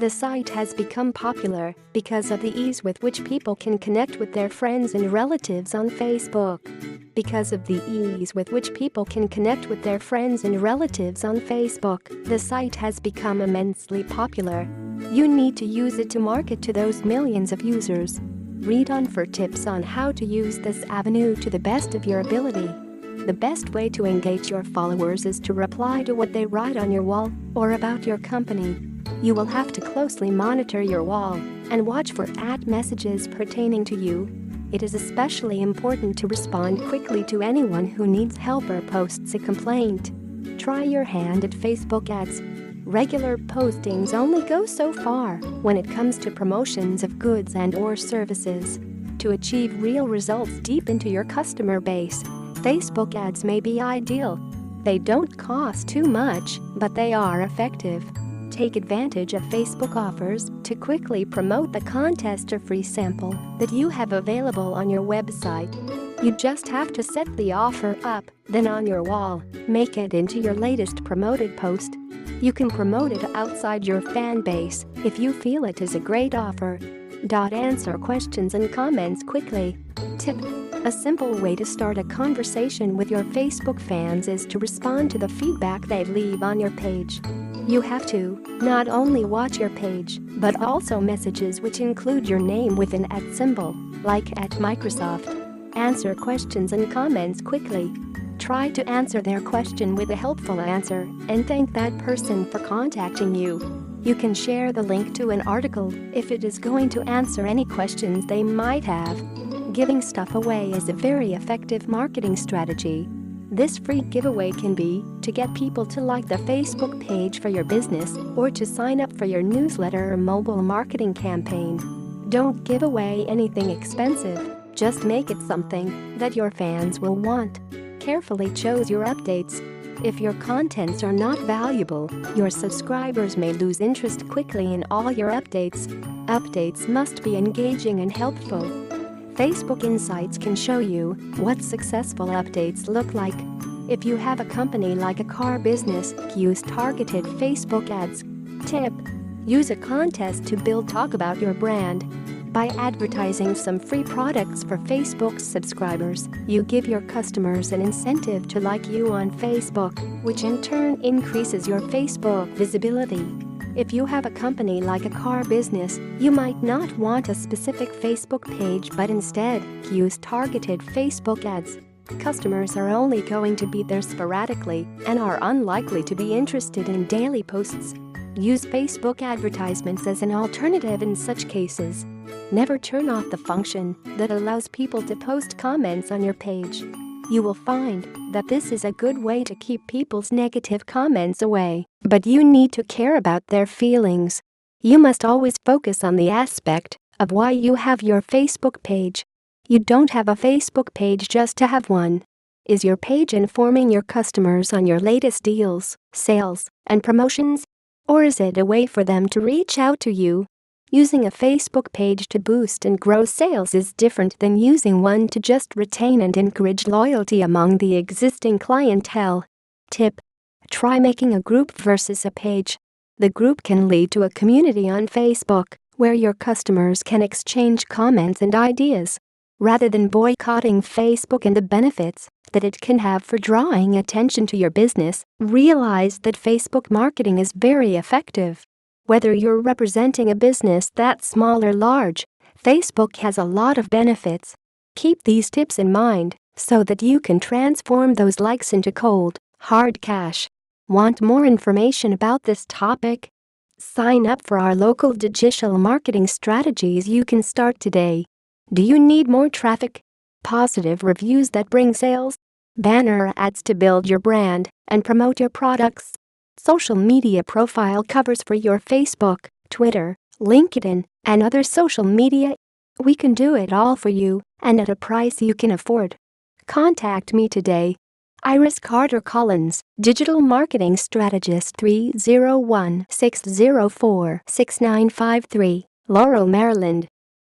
The site has become popular because of the ease with which people can connect with their friends and relatives on Facebook. Because of the ease with which people can connect with their friends and relatives on Facebook, the site has become immensely popular. You need to use it to market to those millions of users. Read on for tips on how to use this avenue to the best of your ability. The best way to engage your followers is to reply to what they write on your wall or about your company. You will have to closely monitor your wall and watch for ad messages pertaining to you. It is especially important to respond quickly to anyone who needs help or posts a complaint. Try your hand at Facebook ads. Regular postings only go so far when it comes to promotions of goods and/or services. To achieve real results deep into your customer base, Facebook ads may be ideal. They don't cost too much, but they are effective. Take advantage of Facebook offers to quickly promote the contest or free sample that you have available on your website. You just have to set the offer up, then on your wall, make it into your latest promoted post. You can promote it outside your fan base if you feel it is a great offer. Answer questions and comments quickly. Tip: a simple way to start a conversation with your Facebook fans is to respond to the feedback they leave on your page. You have to not only watch your page, but also messages which include your name with an @ symbol, like at Microsoft. Answer questions and comments quickly. Try to answer their question with a helpful answer and thank that person for contacting you. You can share the link to an article if it is going to answer any questions they might have. Giving stuff away is a very effective marketing strategy. This free giveaway can be to get people to like the Facebook page for your business or to sign up for your newsletter or mobile marketing campaign. Don't give away anything expensive, just make it something that your fans will want. Carefully choose your updates. If your contents are not valuable, your subscribers may lose interest quickly in all your updates. Updates must be engaging and helpful. Facebook Insights can show you what successful updates look like. If you have a company like a car business, use targeted Facebook ads. Tip: use a contest to build talk about your brand. By advertising some free products for Facebook subscribers, you give your customers an incentive to like you on Facebook, which in turn increases your Facebook visibility. If you have a company like a car business, you might not want a specific Facebook page but instead use targeted Facebook ads. Customers are only going to be there sporadically and are unlikely to be interested in daily posts. Use Facebook advertisements as an alternative in such cases. Never turn off the function that allows people to post comments on your page. You will find that this is a good way to keep people's negative comments away, but you need to care about their feelings. You must always focus on the aspect of why you have your Facebook page. You don't have a Facebook page just to have one. Is your page informing your customers on your latest deals, sales, and promotions? Or is it a way for them to reach out to you? Using a Facebook page to boost and grow sales is different than using one to just retain and encourage loyalty among the existing clientele. Tip: try making a group versus a page. The group can lead to a community on Facebook where your customers can exchange comments and ideas. Rather than boycotting Facebook and the benefits that it can have for drawing attention to your business, realize that Facebook marketing is very effective. Whether you're representing a business that's small or large, Facebook has a lot of benefits. Keep these tips in mind so that you can transform those likes into cold, hard cash. Want more information about this topic? Sign up for our local digital marketing strategies. You can start today. Do you need more traffic? Positive reviews that bring sales? Banner ads to build your brand and promote your products? Social media profile covers for your Facebook, Twitter, LinkedIn, and other social media? We can do it all for you and at a price you can afford. Contact me today. Iris Carter Collins, Digital Marketing Strategist, 301-604-6953, Laurel, Maryland.